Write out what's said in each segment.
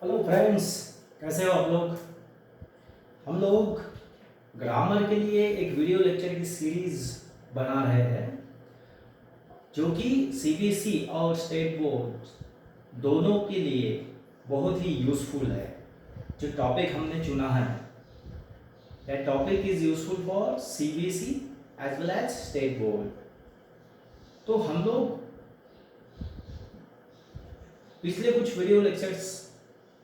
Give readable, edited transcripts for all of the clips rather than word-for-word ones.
Hello friends, कैसे हो आप लोग। हम लोग ग्रामर के लिए एक वीडियो लेक्चर की सीरीज बना रहे हैं जो कि सीबीएसई और स्टेट बोर्ड दोनों के लिए बहुत ही यूज़फुल है। जो टॉपिक हमने चुना है that topic is useful for CBSE as well as state board. तो हम लोग पिछले कुछ वीडियो लेक्चर्स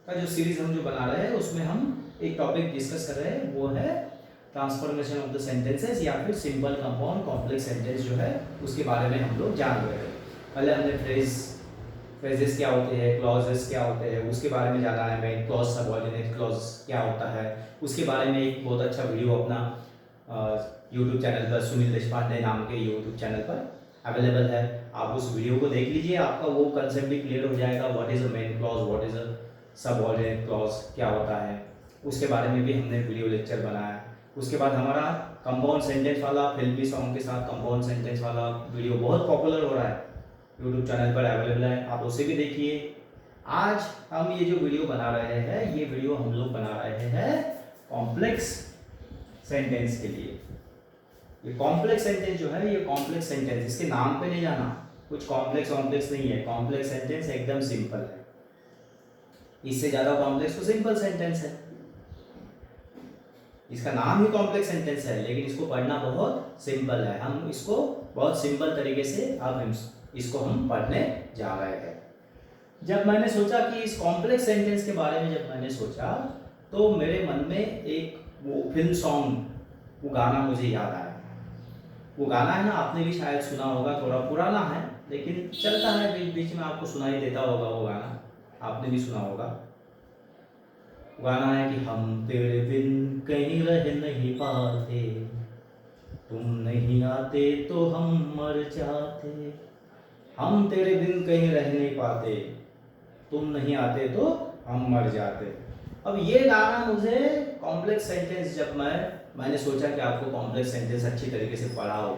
का जो सीरीज हम जो बना रहे हैं उसमें हम एक टॉपिक डिस्कस कर रहे हैं, वो है ट्रांसफॉर्मेशन ऑफ द सेंटेंसेस या फिर सिंपल कंपाउंड कॉम्प्लेक्स सेंटेंस जो है उसके बारे में हम लोग जान रहे हैं। पहले हमने फ्रेजेस क्या होते हैं, क्लॉजेस क्या होते हैं उसके बारे में जाना है। मेन क्लॉज, सबऑर्डिनेट क्लॉज क्या होता है उसके बारे में एक बहुत अच्छा वीडियो अपना यूट्यूब चैनल पर, सुनील देशपांडे नाम के यूट्यूब चैनल पर अवेलेबल है। आप उस वीडियो को देख लीजिए, आपका वो कंसेप्ट भी क्लियर हो जाएगा। What is a main clause, what is a subordinate clause क्या होता है उसके बारे में भी हमने वीडियो लेक्चर बनाया। उसके बाद हमारा कंपाउंड सेंटेंस वाला फिल्मी सॉन्ग के साथ कंपाउंड सेंटेंस वाला वीडियो बहुत पॉपुलर हो रहा है, यूट्यूब चैनल पर अवेलेबल है, आप उसे भी देखिए। आज हम ये जो वीडियो बना रहे हैं, ये वीडियो हम लोग बना रहे हैं कॉम्प्लेक्स सेंटेंस के लिए। ये कॉम्प्लेक्स सेंटेंस जो है, ये कॉम्प्लेक्स सेंटेंस, इसके नाम पे नहीं जाना, कुछ कॉम्प्लेक्स नहीं है। कॉम्प्लेक्स सेंटेंस एकदम सिंपल है, इससे ज्यादा कॉम्प्लेक्स तो सिंपल सेंटेंस है। इसका नाम ही कॉम्प्लेक्स सेंटेंस है लेकिन इसको पढ़ना बहुत सिंपल है। हम इसको बहुत सिंपल तरीके से अब इसको हम पढ़ने जा रहे हैं। जब मैंने सोचा कि इस कॉम्प्लेक्स सेंटेंस के बारे में जब मैंने सोचा तो मेरे मन में एक वो फिल्म सॉन्ग, वो गाना मुझे याद आया। वो गाना है ना, आपने भी शायद सुना होगा, थोड़ा पुराना है लेकिन चलता है, बीच बीच में आपको सुनाई देता होगा। वो गाना आपने भी सुना होगा। गाना है कि हम तेरे बिन कहीं रह नहीं पाते, तुम नहीं आते तो हम मर जाते। हम तेरे बिन कहीं रह नहीं पाते, तुम नहीं आते तो हम मर जाते। अब ये गाना मुझे कॉम्प्लेक्स सेंटेंस, जब मैंने सोचा कि आपको कॉम्प्लेक्स सेंटेंस अच्छी तरीके से पढ़ा हो,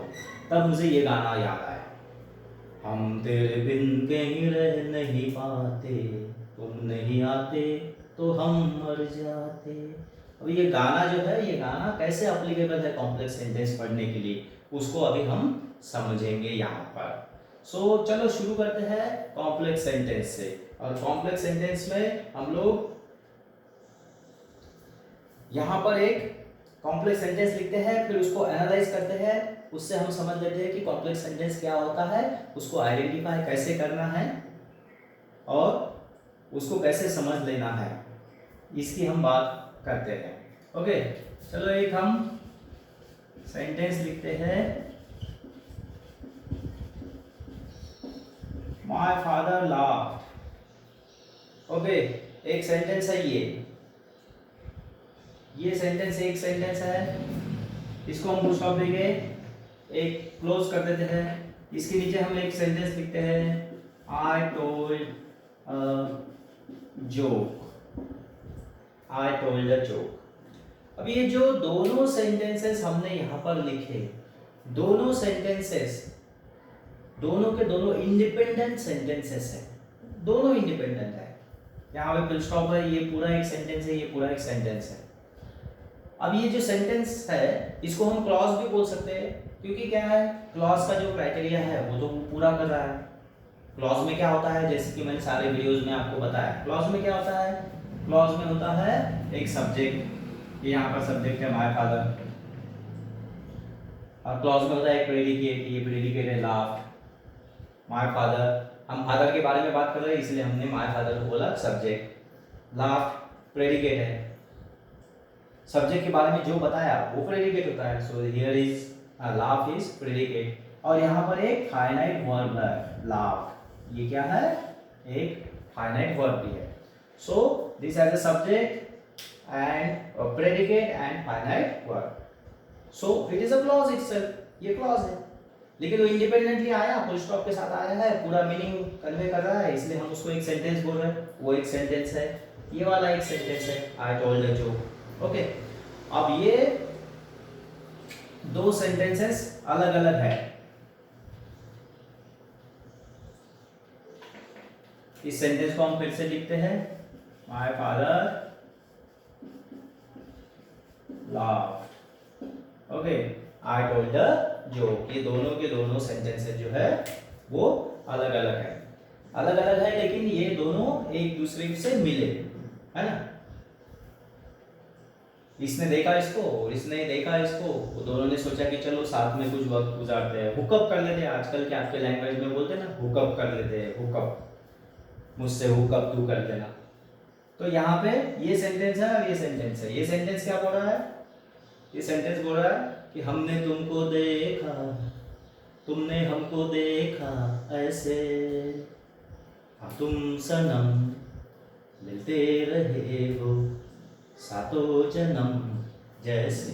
तब मुझे ये गाना याद आया। हम तेरे बिन कहीं रह नहीं पाते, तुम नहीं आते तो हम मर जाते। अब ये गाना जो है, ये गाना कैसे अप्लीकेबल है कॉम्प्लेक्स सेंटेंस पढ़ने के लिए, उसको अभी हम समझेंगे यहाँ पर। सो चलो शुरू करते हैं कॉम्प्लेक्स सेंटेंस से। और कॉम्प्लेक्स सेंटेंस में हम लोग यहाँ पर एक कॉम्प्लेक्स सेंटेंस लिखते हैं, फिर उसको एनालाइज करते हैं, उससे हम समझ लेते हैं कि कॉम्प्लेक्स सेंटेंस क्या होता है, उसको आइडेंटिफाई कैसे करना है और उसको कैसे समझ लेना है, इसकी हम बात करते हैं। ओके, चलो एक हम सेंटेंस लिखते हैं। My father laughed. ओके, एक सेंटेंस है ये सेंटेंस एक सेंटेंस है, इसको हम फुल स्टॉप देंगे, एक क्लोज कर देते हैं। इसके नीचे हम एक सेंटेंस लिखते हैं, I told joke, I told a joke. अब ये जो दोनों सेंटेंसेस हमने यहाँ पर लिखे, दोनों सेंटेंसेस दोनों के दोनों इंडिपेंडेंट सेंटेंसेस है, दोनों इंडिपेंडेंट है। यहाँ पे फुल स्टॉप है, ये पूरा एक सेंटेंस है, ये पूरा एक सेंटेंस है। अब ये जो सेंटेंस है इसको हम क्लॉज भी बोल सकते हैं, क्योंकि क्या है, क्लॉज का जो क्राइटेरिया है वो तो पूरा कर रहा है। क्लॉज में क्या होता है, जैसे कि मैंने सारे वीडियोस में आपको बताया, क्लॉज में क्या होता है, क्लॉज में होता है एक सब्जेक्ट, ये यहाँ पर सब्जेक्ट है माय फादर, और क्लॉज में होता है एक प्रेडिकेट, ये प्रेडिकेट है लाफ्ड। माय फादर, हम फादर के बारे में बात कर रहे हैं इसलिए हमने माय फादर को बोला सब्जेक्ट, लाफ्ड प्रेडिकेट है, सब्जेक्ट के बारे में जो बताया वो प्रेडिकेट होता है। So here is laugh is predicate, और यहाँ पर एक फाइनाइट वर्ब है लाफ, ये क्या है, एक फाइनाइट वर्ब भी है। So this has a subject and predicate and finite verb, so it is a clause itself, ये क्लॉज है। लेकिन वो इंडिपेंडेंटली आया, फुल स्टॉप के साथ आया है, पूरा मीनिंग कन्वे कर रहा है, इसलिए हम उसको एक सेंटेंस बोल रहे हैं। वो एक सेंटेंस है, ये वाला एक सेंटेंस है, आई टोल्ड अ जोक। ओके, अब ये दो सेंटेंसेस अलग अलग है। इस सेंटेंस को हम फिर से लिखते हैं, my father laughed, okay, I told the joke. ये दोनों के दोनों सेंटेंसेस जो है वो अलग अलग है, अलग अलग है, लेकिन ये दोनों एक दूसरे से मिले, है ना। इसने देखा इसको और इसने देखा इसको, वो दोनों ने सोचा कि चलो साथ में कुछ वक्त गुजारते हैं, हुकअप कर लेते हैं। आजकल के आपके लैंग्वेज में बोलते हैं ना, हुकअप कर लेते हैं, हुकअप, मुझसे हुकअप तू कर लेना। तो यहाँ पे ये सेंटेंस है और ये सेंटेंस है। ये सेंटेंस क्या बोल रहा है? ये सेंटेंस बोल रहा है कि हमने तुमको देखा, तुमने हमको देखा ऐसे, तुम सनम मिलते रहे हो सातों जन्म जैसे।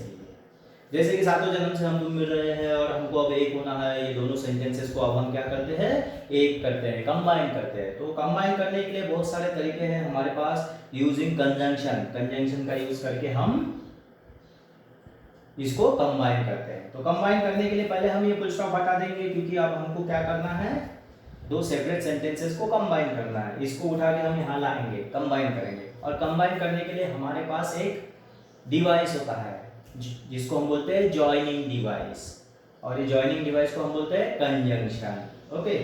जैसे कि सातों जन्म से हम तुम मिल रहे हैं और हमको अब एक होना है। ये दोनों सेंटेंसेस को अब हम क्या करते हैं? एक करते हैं, कंबाइन करते हैं। तो कंबाइन करने के लिए बहुत सारे तरीके हैं हमारे पास। यूजिंग कंजंक्शन, कंजंक्शन का यूज करके हम इसको कंबाइन करते हैं। तो कंबाइन करने के लिए पहले हम ये फुल स्टॉप हटा देंगे, क्योंकि अब हमको क्या करना है? दो सेपरेट सेंटेंसेस को कंबाइन करना है। इसको उठा के हम यहाँ लाएंगे, कंबाइन करेंगे। और कंबाइन करने के लिए हमारे पास एक डिवाइस होता है जिसको हम बोलते हैं जॉइनिंग डिवाइस, और ये जॉइनिंग डिवाइस को हम बोलते हैं कंजंक्शन, ओके।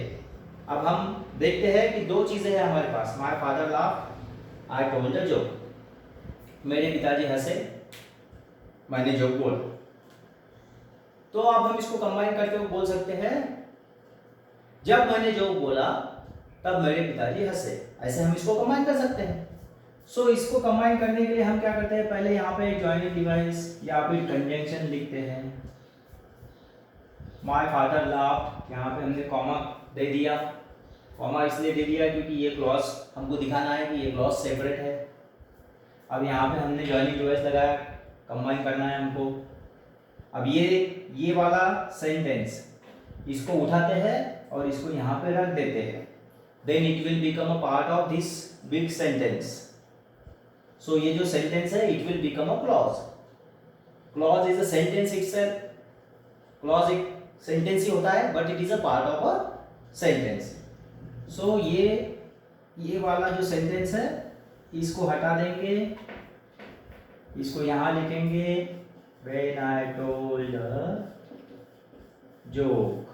अब हम देखते हैं कि दो चीजें हैं हमारे पास। My father laughed, I told the joke. मेरे पिताजी हंसे, मैंने जोक बोला। तो अब हम इसको कंबाइन करके बोल सकते हैं, जब मैंने जोक बोला तब मेरे पिताजी हंसे। ऐसे हम इसको कंबाइन कर सकते हैं। सो इसको कंबाइन करने के लिए हम क्या करते हैं? पहले यहाँ पे जॉइनिंग डिवाइस या फिर कंजंक्शन लिखते हैं। माय फादर लाफ्ड, यहाँ पे हमने कॉमा दे दिया। कॉमा इसलिए दे दिया क्योंकि ये क्लॉज हमको दिखाना है कि ये क्लॉज सेपरेट है। अब यहाँ पे हमने जॉइनिंग डिवाइस लगाया, कंबाइन करना है हमको। अब ये वाला सेंटेंस इसको उठाते हैं और इसको यहाँ पे रख देते हैं। Then it will become a part of this big sentence. So ये जो सेंटेंस है it will become a clause. Clause is a sentence itself. Clause एक सेंटेंस ही होता है but it is a part of a sentence. So ये वाला जो सेंटेंस है इसको हटा देंगे, इसको यहाँ लिखेंगे when I told a joke,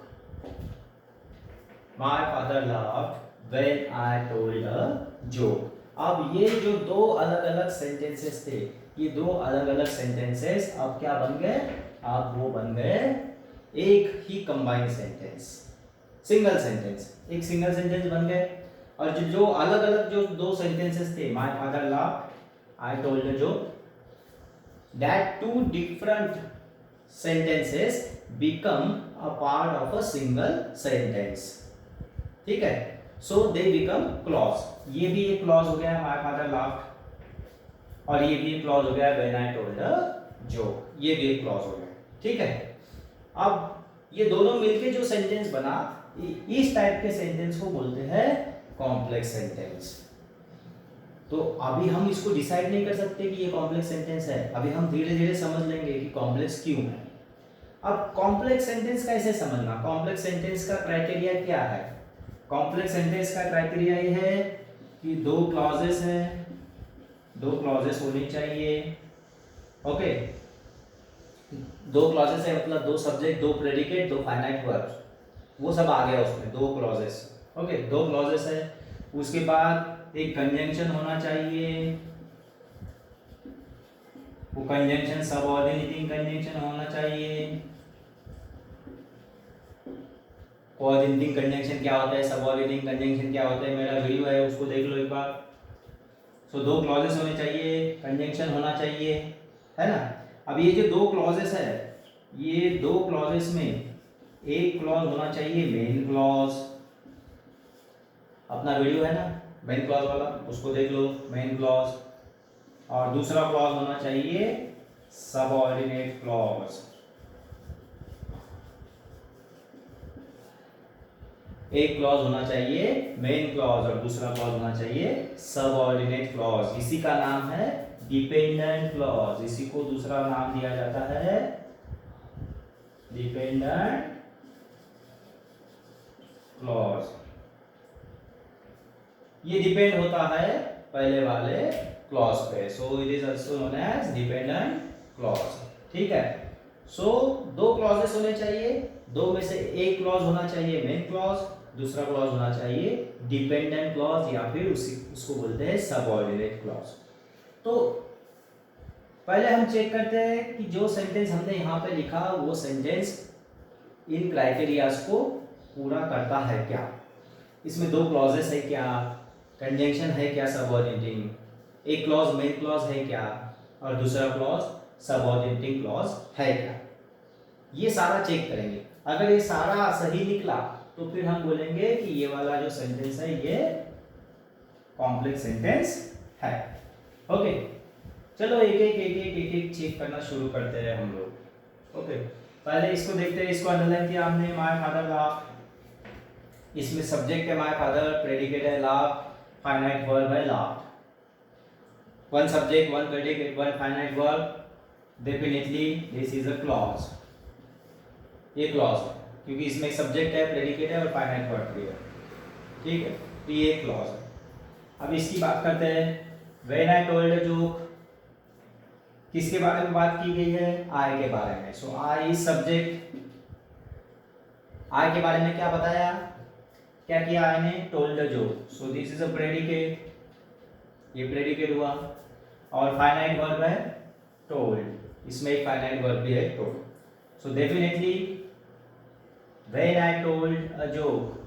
my father laughed when I told a joke. अब ये जो दो अलग अलग सेंटेंसेस थे, ये दो अलग अलग सेंटेंसेस अब क्या बन गए? अब वो बन गए एक ही कंबाइंड सेंटेंस, सिंगल सेंटेंस। एक सिंगल सेंटेंस बन गए। और जो अलग अलग जो दो सेंटेंसेस थे, my father laughed, I told a joke, that two different sentences become a part of a single sentence. ठीक है, सो दे बिकम क्लॉज। ये भी एक क्लॉज हो गया माय फादर लाफ्ड, और ये भी एक क्लॉज हो गया when I told a joke. ये भी एक क्लॉज हो गया। ठीक है, अब ये दोनों मिलके जो सेंटेंस बना, इस टाइप के सेंटेंस को बोलते हैं कॉम्प्लेक्स सेंटेंस। तो अभी हम इसको डिसाइड नहीं कर सकते कि ये कॉम्प्लेक्स सेंटेंस है। अभी हम धीरे धीरे समझ लेंगे कि कॉम्प्लेक्स क्यों है। अब कॉम्प्लेक्स सेंटेंस कैसे समझना? कॉम्प्लेक्स सेंटेंस का क्राइटेरिया क्या है? कॉम्प्लेक्स सेंटेंस का क्राइटेरिया ये है कि दो क्लॉजेस हैं, दो क्लॉजेस होनी चाहिए, ओके। दो क्लॉजेस है मतलब दो सब्जेक्ट, दो प्रेडिकेट, दो फाइनाइट वर्ब, वो सब आ गया उसमें, दो क्लॉजेस, ओके। दो क्लॉजेस है, उसके बाद एक कंजंक्शन होना चाहिए। वो कंजंक्शन सबऑर्डिनेटिंग कंजंक्शन होना चाहिए। कोऑर्डिनेटिंग कंजंक्शन क्या होता है, सबऑर्डिनेटिंग कंजंक्शन क्या होता है, मेरा वीडियो है उसको देख लो एक बार। सो दो क्लॉजेस होने चाहिए, कंजंक्शन होना चाहिए, है ना। अब ये जो दो क्लॉजेस है, ये दो क्लॉजेस में एक क्लॉज होना चाहिए मेन क्लॉज। अपना वीडियो है ना मेन क्लॉज वाला, उसको देख लो, मेन क्लॉज। और दूसरा क्लॉज होना चाहिए सबऑर्डिनेट क्लॉज। एक क्लॉज होना चाहिए मेन क्लॉज और दूसरा क्लॉज होना चाहिए सबऑर्डिनेट क्लॉज। इसी का नाम है डिपेंडेंट क्लॉज। इसी को दूसरा नाम दिया जाता है डिपेंडेंट क्लॉज। ये डिपेंड होता है पहले वाले क्लॉज पे। So it is also known age dependent clause. ठीक है, सो दो क्लॉजेस होने चाहिए, दो में से एक क्लॉज होना चाहिए मेन क्लॉज, दूसरा क्लॉज होना चाहिए डिपेंडेंट क्लॉज या फिर उसको बोलते हैं सबऑर्डिनेट क्लॉज। तो पहले हम चेक करते हैं कि जो सेंटेंस हमने यहाँ पे लिखा वो सेंटेंस इन क्राइटेरियाज को पूरा करता है क्या। इसमें दो क्लॉजेस है क्या, कंजंक्शन है क्या सबऑर्डिनेटिंग, एक क्लॉज मेन क्लॉज है क्या और दूसरा क्लॉज सबऑर्डिनेटिंग क्लॉज है क्या, ये सारा चेक करेंगे। अगर ये सारा सही निकला तो फिर हम बोलेंगे कि ये वाला जो सेंटेंस है ये कॉम्प्लेक्स सेंटेंस है। ओके, चलो एक एक चेक करना शुरू करते हैं हम लोग। ओके, पहले इसको देखते हैं। इसको अंडरलाइन किया हमने, माय फादर लाफ्ड। इसमें सब्जेक्ट है माय फादर, प्रेडिकेट है लाफ्ड, फाइनाइट वर्ब है laughed. One subject, one predicate, one finite verb, definitely this is a clause. ये क्लॉज है क्योंकि इसमें एक सब्जेक्ट है, प्रेडिकेट है और फाइनाइट वर्ब भी है। ठीक है, तो ये क्लॉज है। अब इसकी बात करते हैं। When I told a joke, किसके बारे में बात की गई है? आई के बारे में। सो आई इज सब्जेक्ट। आई के बारे में क्या बताया, क्या किया आई ने? Told a joke. So this is a predicate, ये प्रेडिकेट हुआ। और फाइनाइट वर्ब है टोल्ड, इसमें एक फाइनाइट वर्ब भी है told. So definitely when I told a joke,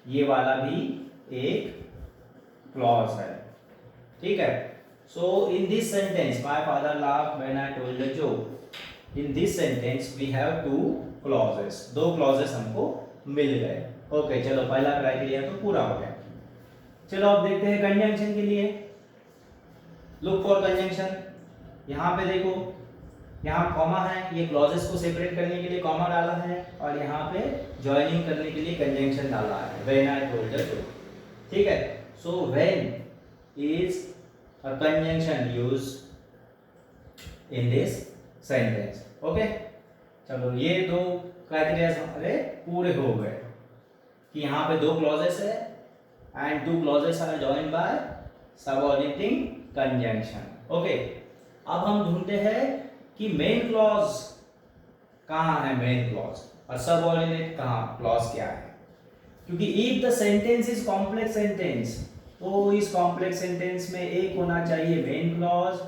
ये वाला भी एक क्लॉज है। ठीक है, so in this sentence my father laughed when I told a joke, in this sentence we have two clauses, दो क्लॉजेस हमको मिल गए। ओके, चलो पहला क्राइटेरिया तो पूरा हो गया। चलो अब देखते हैं कंजंक्शन के लिए। Look for conjunction. यहाँ पे देखो, यहाँ कॉमा है, ये क्लॉजेस को सेपरेट करने के लिए कॉमा डाला है और यहाँ पे जॉइनिंग करने के लिए कंजंक्शन डाला है, when I told a joke. ठीक है, so when is a conjunction used in this sentence. Okay, चलो ये दो क्राइटेरिया हमारे पूरे हो गए कि यहाँ पे दो क्लॉजेस है and two clauses are joined by subordinating conjunction. Okay, अब हम ढूंढते हैं कि मेन क्लॉज कहाँ है, मेन क्लॉज, और सबऑर्डिनेट कहाँ, क्लॉज क्या है। क्योंकि if the sentence is complex sentence, तो इस कॉम्प्लेक्स सेंटेंस में एक होना चाहिए मेन क्लॉज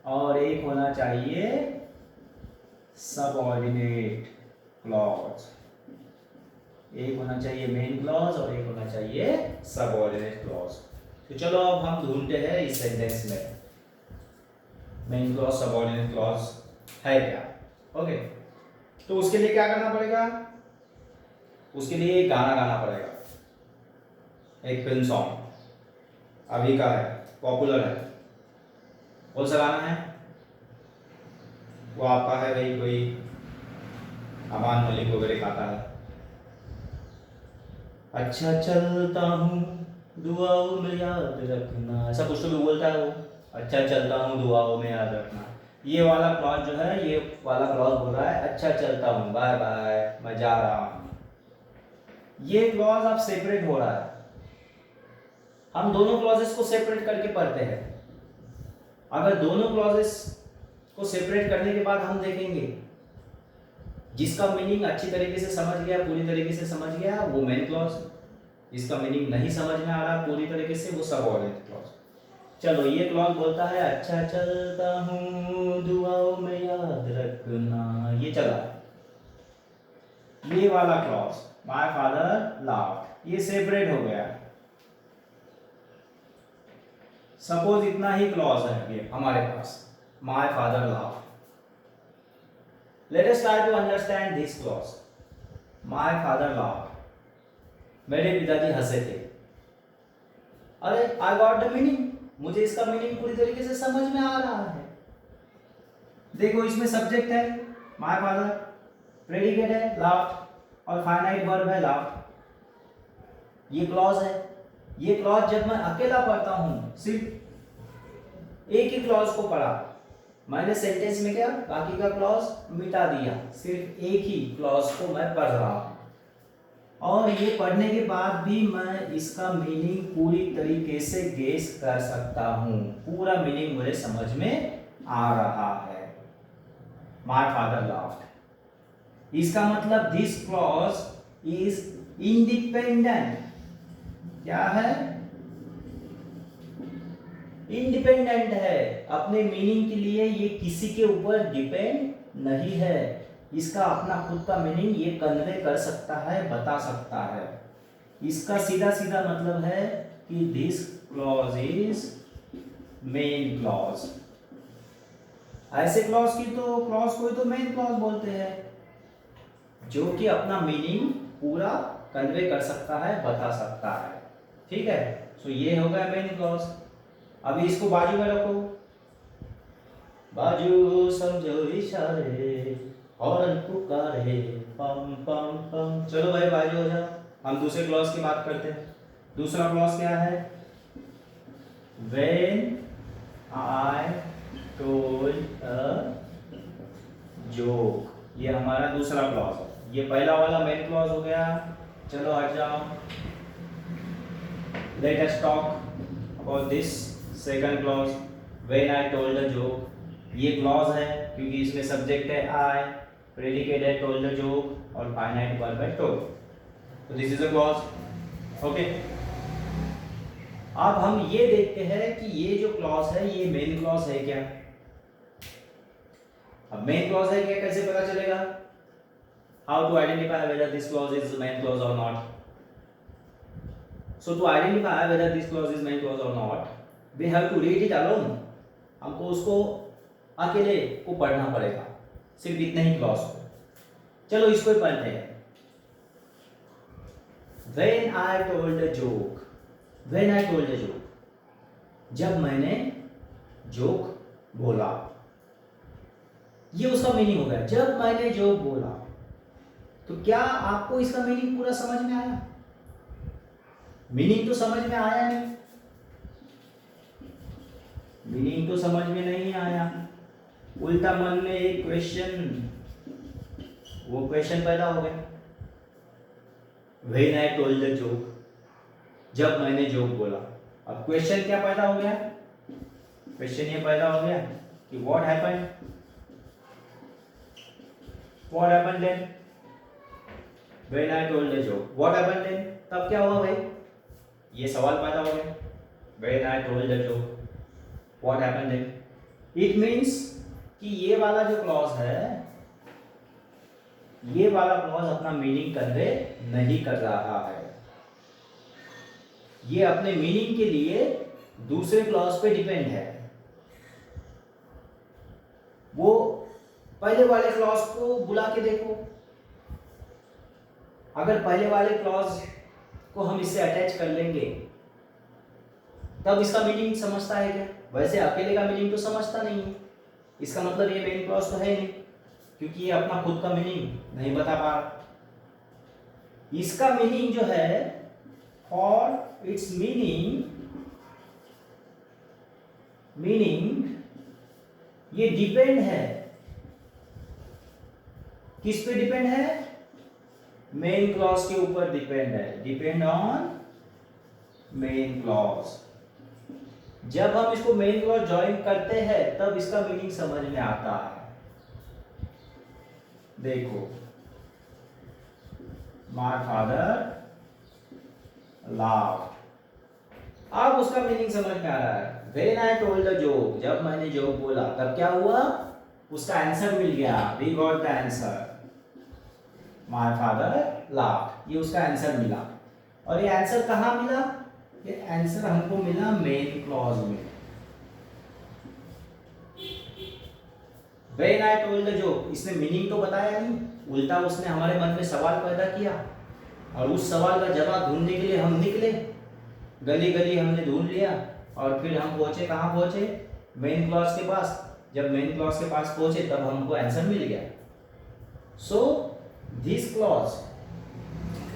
और एक होना चाहिए सबऑर्डिनेट क्लॉज। एक होना चाहिए मेन क्लॉज और एक होना चाहिए सबऑर्डिनेट क्लॉज। तो चलो अब हम ढूंढते हैं इस सेंटेंस में मेन क्लॉज सबऑर्डिनेट क्लॉज है क्या। ओके, तो उसके लिए क्या करना पड़ेगा? उसके लिए एक गाना गाना पड़ेगा, एक फिल्म सॉन्ग अभी का है, पॉपुलर है। कौन सा गाना है वो? आपका है भाई, कोई अमान मलिक वगैरह गाता है। अच्छा चलता हूँ दुआओं में याद रखना, ऐसा कुछ तो भी बोलता है वो। अच्छा चलता हूँ दुआओं में याद रखना, ये वाला क्लॉज जो है, ये वाला क्लॉज बोल रहा है अच्छा चलता हूँ, बाय बाय, मैं जा रहा हूँ। ये क्लॉज अब सेपरेट हो रहा है। हम दोनों क्लॉजेस को सेपरेट करके पढ़ते हैं। अगर दोनों क्लॉजेस को सेपरेट करने के बाद हम देखेंगे जिसका मीनिंग अच्छी तरीके से समझ गया, पूरी तरीके से समझ गया, वो मेन क्लॉज। जिसका मीनिंग नहीं समझ में आ रहा पूरी तरीके से, वो सबऑर्डिनेट क्लॉज। चलो ये क्लॉज बोलता है अच्छा चलता हूँ दुआओं में याद रखना, ये चला। ये वाला क्लॉज माय फादर लाफ्ड, ये सेपरेट हो गया। सपोज इतना ही क्लॉज है ये हमारे पास, my father laughed. Let us try to understand this clause, my father laughed, मेरे पिताजी हंसे थे। अरे आई गॉट द मीनिंग, मुझे इसका मीनिंग पूरी तरीके से समझ में आ रहा है। देखो इसमें सब्जेक्ट है माय फादर, प्रेडिकेट है लाफ्ड और फाइनाइट वर्ब है लाफ्ड। ये क्लॉज है। ये क्लॉज जब मैं अकेला पढ़ता हूं, सिर्फ एक ही क्लॉज को पढ़ा मैंने सेंटेंस में, क्या बाकी का क्लॉज मिटा दिया, सिर्फ एक ही क्लॉज को मैं पढ़ रहा हूं। और ये पढ़ने के बाद भी मैं इसका मीनिंग पूरी तरीके से गेस कर सकता हूँ, पूरा मीनिंग मुझे समझ में आ रहा है। माय फादर लाफ्ड, इसका मतलब दिस क्लॉज इज इंडिपेंडेंट। क्या है? इंडिपेंडेंट है, अपने मीनिंग के लिए ये किसी के ऊपर डिपेंड नहीं है। इसका अपना खुद का मीनिंग ये कन्वे कर सकता है, बता सकता है। इसका सीधा सीधा मतलब है कि this clause is main clause. ऐसे क्लॉज को ही तो मेन क्लॉज बोलते हैं, जो कि अपना मीनिंग पूरा कन्वे कर सकता है, बता सकता है। ठीक है, सो ये हो गया मेन क्लॉज। अभी इसको बाजू में रखो, बाजू समझो इशारे हॉर्न पुकारे पम पम पम। चलो भाई बाजू हो जाओ, हम दूसरे क्लॉज की बात करते हैं। दूसरा क्लॉज क्या है? When I told a joke, ये हमारा दूसरा क्लॉज है। ये पहला वाला मेन क्लॉज हो गया। चलो हट जाओ, let us talk about this second clause, when I told a joke. ये क्लॉज है क्योंकि इसमें सब्जेक्ट है आई, प्रेडिकेट है टोल्ड अ जोक और फाइनाइट वर्ब है टोल्ड, तो this is a clause. Okay, अब हम ये देखते हैं कि ये जो क्लॉज है ये मेन क्लॉज है क्या। अब मेन क्लॉज है क्या कैसे पता चलेगा? How to identify whether this clause is main clause और not. So to identify whether this clause is main clause or not, we have to read it alone. हमको उसको अकेले को पढ़ना पड़ेगा, सिर्फ इतने ही क्लॉज को। चलो इसको ही पढ़ते हैं। When I told a joke, when I told a joke, जब मैंने जोक बोला, ये उसका मीनिंग हो गया। जब मैंने जोक बोला, तो क्या आपको इसका मीनिंग पूरा समझ में आया? मीनिंग तो समझ में आया नहीं, मीनिंग तो समझ में नहीं आया। उल्टा मन में एक क्वेश्चन, वो क्वेश्चन पैदा हो गया। When I told the joke, जब मैंने जोक बोला। अब क्वेश्चन क्या पैदा हो गया? क्वेश्चन ये पैदा हो गया कि what happened, what happened then when I told the joke, what happened then, तब क्या हुआ भाई? ये सवाल पैदा हो गया। When I told the joke, what happened then? It means कि ये वाला जो क्लॉज है, ये वाला क्लॉज अपना मीनिंग कन्वे नहीं कर रहा है। ये अपने मीनिंग के लिए दूसरे क्लॉज पे डिपेंड है। वो पहले वाले क्लॉज को बुला के देखो, अगर पहले वाले क्लॉज को हम इससे अटैच कर लेंगे तब इसका मीनिंग समझता है क्या? वैसे अकेले का मीनिंग तो समझता नहीं है। इसका मतलब ये मेन क्लॉज तो है नहीं, क्योंकि ये अपना खुद का मीनिंग नहीं बता पा रहा। इसका मीनिंग जो है, फॉर इट्स मीनिंग ये डिपेंड है, किस पे डिपेंड है? मेन क्लॉज के ऊपर डिपेंड है, डिपेंड ऑन मेन क्लॉज। जब हम इसको मेन क्लॉज ज्वाइन करते हैं तब इसका मीनिंग समझ में आता है। देखो, माय फादर लाफ्ड, अब उसका मीनिंग समझ में आ रहा है। When I told the joke, जब मैंने जोक बोला तब क्या हुआ? उसका आंसर मिल गया, we got the answer, my father laughed, ये उसका आंसर मिला। और ये आंसर कहाँ मिला? ये आंसर हमको मिला मेन क्लॉज में। When I told the joke, इसने मीनिंग तो बताया नहीं, उल्टा उसने हमारे मन में सवाल पैदा किया, और उस सवाल का जवाब ढूंढने के लिए हम निकले, गली गली हमने ढूंढ लिया, और फिर हम पहुंचे, कहाँ पहुंचे? मेन क्लॉज के पास। जब मेन क्लॉज के पास पहुंचे तब हमको आंसर मिल गया। So this clause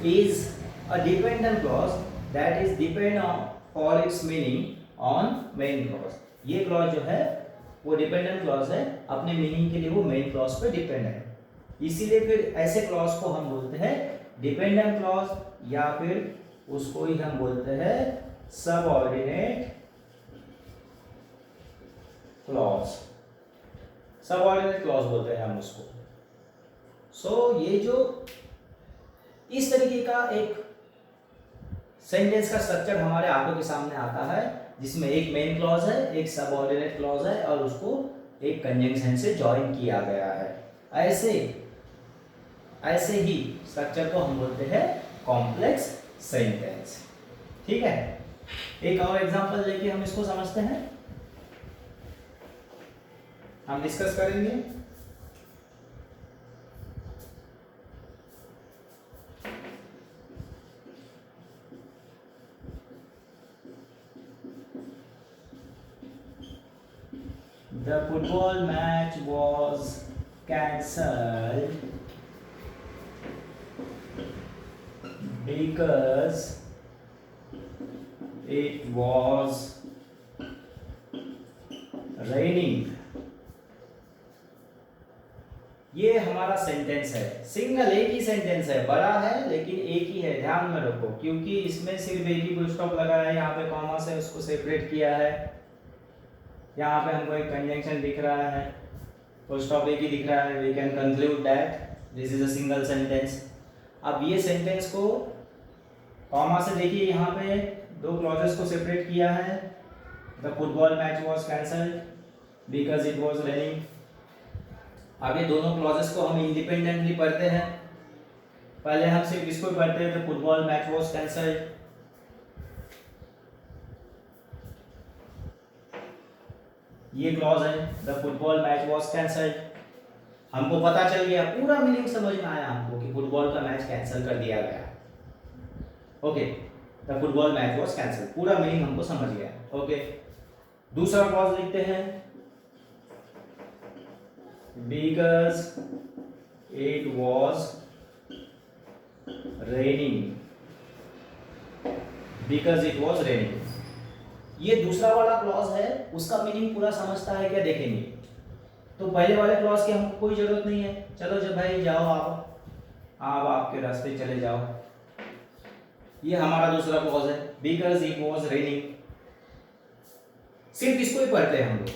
is a dependent clause that is depend on for its meaning on main clause। ये क्लॉज जो है वो डिपेंडेंट क्लॉज है, अपने मीनिंग के लिए वो मेन क्लॉज पे डिपेंड है। इसीलिए फिर ऐसे क्लॉज को हम बोलते हैं डिपेंडेंट क्लॉज या फिर उसको ही हम बोलते हैं सबऑर्डिनेट क्लॉज, सबऑर्डिनेट क्लॉज बोलते हैं हम उसको। सो ये जो इस तरीके का एक सेंटेंस का स्ट्रक्चर हमारे आंखों के सामने आता है, जिसमें एक मेन क्लॉज है, एक सबऑर्डिनेट क्लॉज है और उसको एक कंजंक्शन से जॉइन किया गया है। ऐसे ही स्ट्रक्चर को हम बोलते हैं कॉम्प्लेक्स सेंटेंस। ठीक है, एक और एग्जांपल लेके हम इसको समझते हैं, हम डिस्कस करेंगे। The football match was cancelled because it was raining। ये हमारा सेंटेंस है, सिंगल एक ही सेंटेंस है, बड़ा है लेकिन एक ही है, ध्यान में रखो, क्योंकि इसमें सिर्फ एक ही फुल स्टॉप लगा है, यहाँ पे कॉमा से उसको सेपरेट किया है, यहाँ पे हमको एक कंजंक्शन दिख रहा है, फुल स्टॉप एक ही दिख रहा है, we can conclude that this is a single sentence. अब ये सेंटेंस को कॉमा से देखिए, यहाँ पे दो क्लॉजेस को सेपरेट किया है, the football match was cancelled because it was raining. अब ये दोनों क्लॉजेस को हम इंडिपेंडेंटली पढ़ते हैं, पहले हम सिर्फ इसको पढ़ते हैं, the football match was cancelled. ये क्लॉज है, the football match was cancelled, हमको पता चल गया, पूरा मीनिंग समझ में आया हमको कि फुटबॉल का मैच कैंसिल कर दिया गया। Okay, the football match was cancel, पूरा मीनिंग हमको समझ गया। ओके, दूसरा क्लॉज लिखते हैं, because it was raining, because it was raining. ये दूसरा वाला क्लॉज है, उसका मीनिंग पूरा समझता है क्या, देखेंगे। तो पहले वाले क्लॉज की हमको कोई जरूरत नहीं है, चलो जब भाई जाओ आप आपके रास्ते चले जाओ। ये हमारा दूसरा क्लॉज है, बिकॉज इट वाज रेनिंग, सिर्फ इसको ही पढ़ते हैं हम लोग,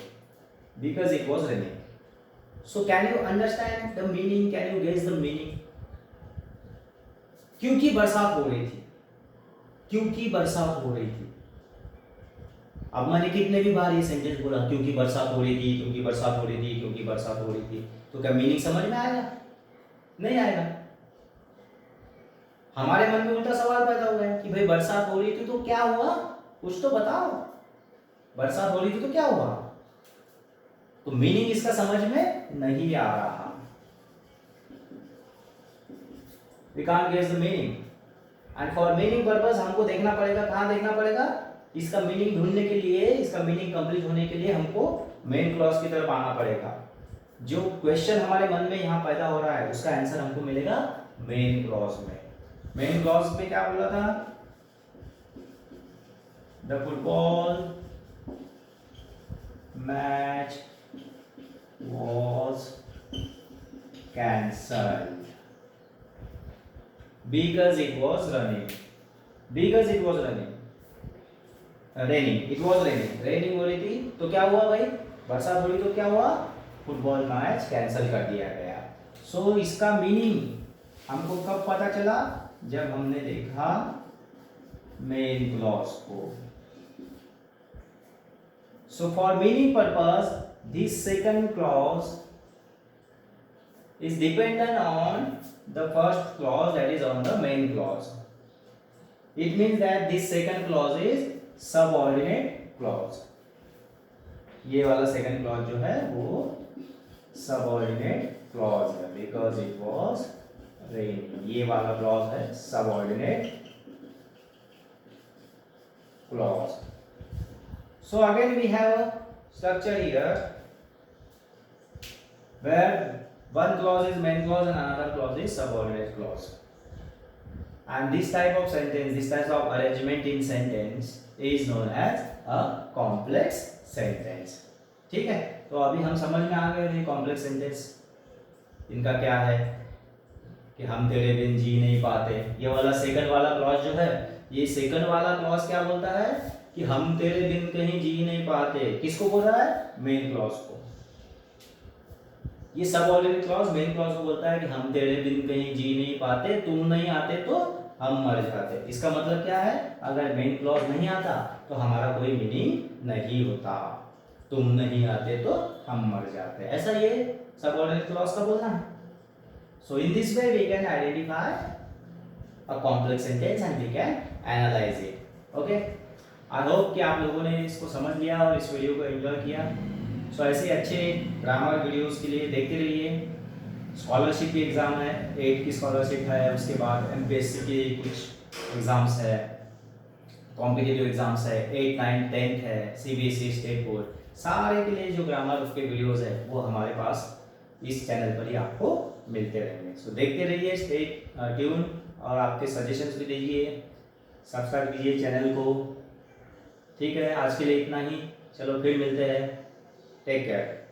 because it was raining. So can you understand the meaning, can you guess the meaning? क्योंकि बरसात हो रही थी, क्योंकि बरसात हो रही थी। अब मैंने कितने भी बार ये सेंटेंस बोला, क्योंकि बरसात हो रही थी, क्योंकि बरसात हो रही थी, क्योंकि बरसात हो रही थी, तो क्या मीनिंग समझ में आएगा? नहीं आएगा। हमारे मन में उल्टा सवाल पैदा हुआ है कि भाई बरसात हो रही थी तो क्या हुआ, कुछ तो बताओ, बरसात हो रही थी तो क्या हुआ? तो मीनिंग इसका समझ में नहीं आ रहा। We can't guess the meaning, and for meaning purpose हमको देखना पड़ेगा, कहाँ देखना पड़ेगा? इसका मीनिंग ढूंढने के लिए, इसका मीनिंग कंप्लीट होने के लिए हमको मेन क्लॉज की तरफ आना पड़ेगा। जो क्वेश्चन हमारे मन में यहाँ पैदा हो रहा है उसका आंसर हमको मिलेगा मेन क्लॉज में। मेन क्लॉज में क्या बोला था? The football match was cancelled because it was running, because it was running, raining, it was raining, raining हो रही थी तो क्या हुआ भाई, बरसात हो रही तो क्या हुआ, फुटबॉल मैच कैंसिल कर दिया गया। सो इसका मीनिंग हमको कब पता चला, जब हमने देखा मेन क्लॉज को। So for meaning purpose this second clause is dependent on the first clause, that is on the main clause. It means that this second clause is subordinate clause. ये वाला second clause जो है वो subordinate clause है, because it was raining. ये वाला clause है subordinate clause. So again we have a structure here where one clause is main clause and another clause is subordinate clause, and this type of sentence, this type of arrangement in sentence is known as a complex sentence. ठीक है, तो अभी हम समझ में आ गए हैं complex sentence इनका क्या है, कि हम तेरे बिन जी नहीं पाते, ये वाला सेकंड वाला क्लॉज जो है, ये सेकंड वाला क्लॉज क्या बोलता है कि हम तेरे बिन कहीं जी नहीं पाते। किसको बोल रहा है? मेन क्लॉज को। ये सबऑर्डिनेट क्लॉज मेन क्लॉज को बोलता है कि हम तेरे बिन कहीं जी नहीं पाते, तुम नहीं आते तो हम मर जाते। इसका मतलब क्या है? अगर मेन क्लॉज नहीं आता तो हमारा कोई मीनिंग नहीं होता। तुम नहीं आते तो हम मर जाते, ऐसा ये सबऑर्डिनेट क्लॉज का बोलना है। So in this way we can identify a complex sentence and we can analyse it. Okay, I hope कि आप लोगों ने इसको समझ लिया और इस वीडियो को एंजॉय किया। सो ऐसे अच्छे ग्रामर वीडियोस के लिए देखते रहिए। स्कॉलरशिप की एग्ज़ाम है, 8 की स्कॉलरशिप है, उसके बाद MPSC की कुछ एग्ज़ाम्स है, कॉम्पिटिटिव एग्ज़ाम्स है, 8, 9, 10th है, CBSE स्टेट बोर्ड, सारे के लिए जो ग्रामर उसके वीडियोस है वो हमारे पास इस चैनल पर ही आपको मिलते रहेंगे। सो देखते रहिए, स्टे ट्यून, और आपके सजेशंस भी दीजिए, सब्सक्राइब कीजिए चैनल को। ठीक है, आज के लिए इतना ही, चलो फिर मिलते हैं, टेक केयर।